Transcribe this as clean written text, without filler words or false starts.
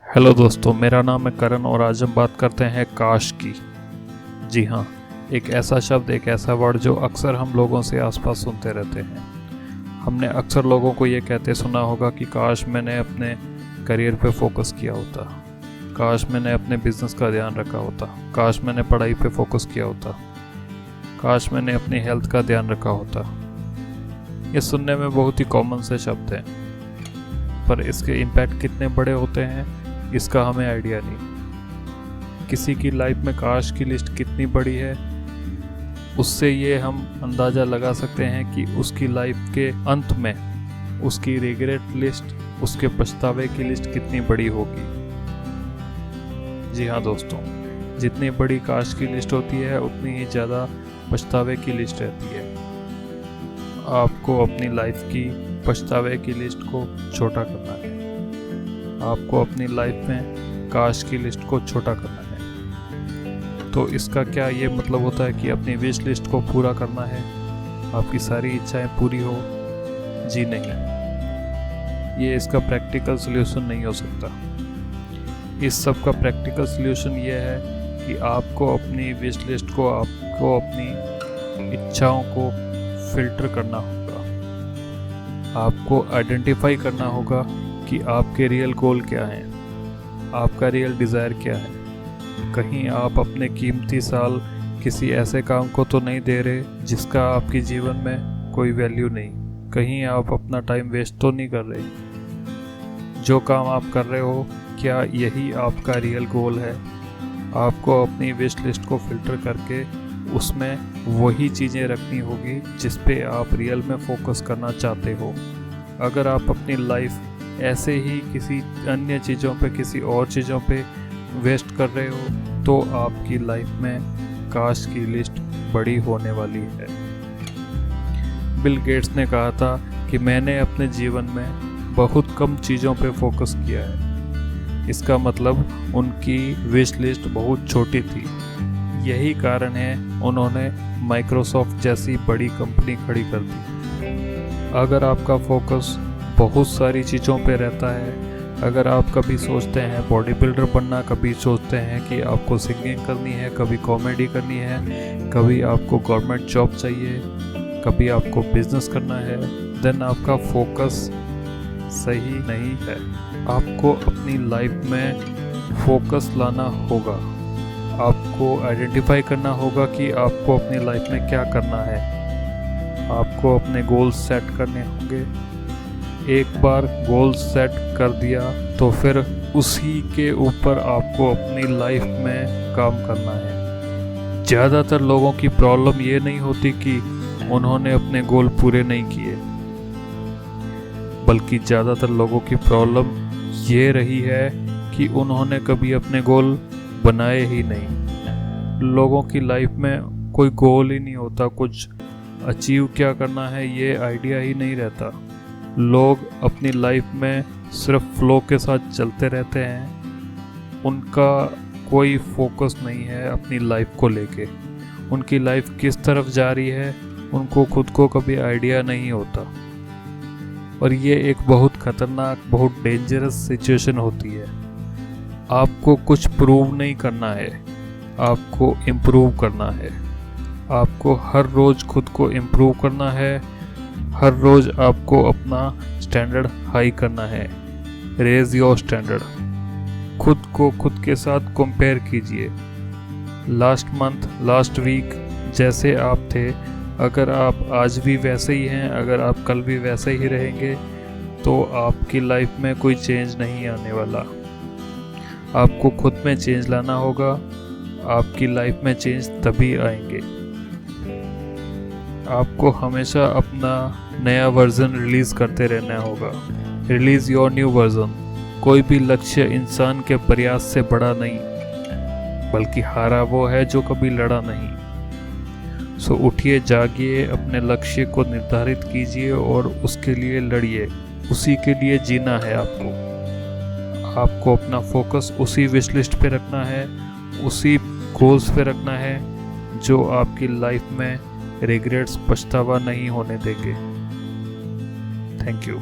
Hello दोस्तों, मेरा नाम है करण और आज हम बात करते हैं काश की। जी हाँ, एक ऐसा शब्द, एक ऐसा वर्ड जो अक्सर हम लोगों से आसपास सुनते रहते हैं। हमने अक्सर लोगों को ये कहते सुना होगा कि काश मैंने अपने करियर पे फोकस किया होता, काश मैंने अपने बिजनेस का ध्यान रखा होता, काश मैंने पढ़ाई पे फोकस किया होता, काश मैंने अपनी हेल्थ का ध्यान रखा होता। ये सुनने में बहुत ही कॉमन से शब्द हैं, पर इसके इम्पैक्ट कितने बड़े होते हैं इसका हमें आइडिया नहीं। किसी की लाइफ में काश की लिस्ट कितनी बड़ी है, उससे ये हम अंदाज़ा लगा सकते हैं कि उसकी लाइफ के अंत में उसकी रिग्रेट लिस्ट, उसके पछतावे की लिस्ट कितनी बड़ी होगी। जी हाँ दोस्तों, जितनी बड़ी काश की लिस्ट होती है उतनी ही ज़्यादा पछतावे की लिस्ट रहती है। आपको अपनी लाइफ की पछतावे की लिस्ट को छोटा करना है। आपको अपनी लाइफ में काश की लिस्ट को छोटा करना है। तो इसका क्या ये मतलब होता है कि अपनी विश लिस्ट को पूरा करना है, आपकी सारी इच्छाएं पूरी हो? जी नहीं, ये इसका प्रैक्टिकल सॉल्यूशन नहीं हो सकता। इस सब का प्रैक्टिकल सॉल्यूशन ये है कि आपको अपनी विश लिस्ट को, आपको अपनी इच्छाओं को फिल्टर करना होगा। आपको आइडेंटिफाई करना होगा कि आपके रियल गोल क्या हैं, आपका रियल डिज़ायर क्या है। कहीं आप अपने कीमती साल किसी ऐसे काम को तो नहीं दे रहे जिसका आपके जीवन में कोई वैल्यू नहीं। कहीं आप अपना टाइम वेस्ट तो नहीं कर रहे। जो काम आप कर रहे हो, क्या यही आपका रियल गोल है? आपको अपनी विश लिस्ट को फिल्टर करके उसमें वही चीज़ें रखनी होगी जिस पे आप रियल में फोकस करना चाहते हो। अगर आप अपनी लाइफ ऐसे ही किसी अन्य चीज़ों पे, किसी और चीज़ों पे वेस्ट कर रहे हो तो आपकी लाइफ में काश की लिस्ट बड़ी होने वाली है। बिल गेट्स ने कहा था कि मैंने अपने जीवन में बहुत कम चीज़ों पे फोकस किया है। इसका मतलब उनकी विश लिस्ट बहुत छोटी थी। यही कारण है उन्होंने माइक्रोसॉफ्ट जैसी बड़ी कंपनी खड़ी कर दी। अगर आपका फोकस बहुत सारी चीज़ों पे रहता है, अगर आप कभी सोचते हैं बॉडी बिल्डर बनना, कभी सोचते हैं कि आपको सिंगिंग करनी है, कभी कॉमेडी करनी है, कभी आपको गवर्नमेंट जॉब चाहिए, कभी आपको बिजनेस करना है, देन आपका फोकस सही नहीं है। आपको अपनी लाइफ में फोकस लाना होगा। आपको आइडेंटिफाई करना होगा कि आपको अपनी लाइफ में क्या करना है। आपको अपने गोल्स सेट करने होंगे। एक बार गोल सेट कर दिया तो फिर उसी के ऊपर आपको अपनी लाइफ में काम करना है। ज़्यादातर लोगों की प्रॉब्लम ये नहीं होती कि उन्होंने अपने गोल पूरे नहीं किए, बल्कि ज़्यादातर लोगों की प्रॉब्लम ये रही है कि उन्होंने कभी अपने गोल बनाए ही नहीं। लोगों की लाइफ में कोई गोल ही नहीं होता, कुछ अचीव क्या करना है ये आइडिया ही नहीं रहता। लोग अपनी लाइफ में सिर्फ फ्लो के साथ चलते रहते हैं। उनका कोई फोकस नहीं है अपनी लाइफ को लेके। उनकी लाइफ किस तरफ जा रही है उनको खुद को कभी आइडिया नहीं होता। और ये एक बहुत ख़तरनाक, बहुत डेंजरस सिचुएशन होती है। आपको कुछ प्रूव नहीं करना है, आपको इम्प्रूव करना है। आपको हर रोज़ खुद को इम्प्रूव करना है। हर रोज़ आपको अपना स्टैंडर्ड हाई करना है। Raise your standard. खुद को खुद के साथ कंपेयर कीजिए। लास्ट मंथ, लास्ट वीक जैसे आप थे, अगर आप आज भी वैसे ही हैं, अगर आप कल भी वैसे ही रहेंगे तो आपकी लाइफ में कोई चेंज नहीं आने वाला। आपको खुद में चेंज लाना होगा। आपकी लाइफ में चेंज तभी आएंगे। आपको हमेशा अपना नया वर्जन रिलीज़ करते रहना होगा। Release your new version. कोई भी लक्ष्य इंसान के प्रयास से बड़ा नहीं, बल्कि हारा वो है जो कभी लड़ा नहीं। सो उठिए, जागिए, अपने लक्ष्य को निर्धारित कीजिए और उसके लिए लड़िए। उसी के लिए जीना है आपको। आपको अपना फोकस उसी विश लिस्ट पे रखना है, उसी गोल्स पे रखना है जो आपकी लाइफ में रिग्रेट्स, पछतावा नहीं होने देंगे। Thank you.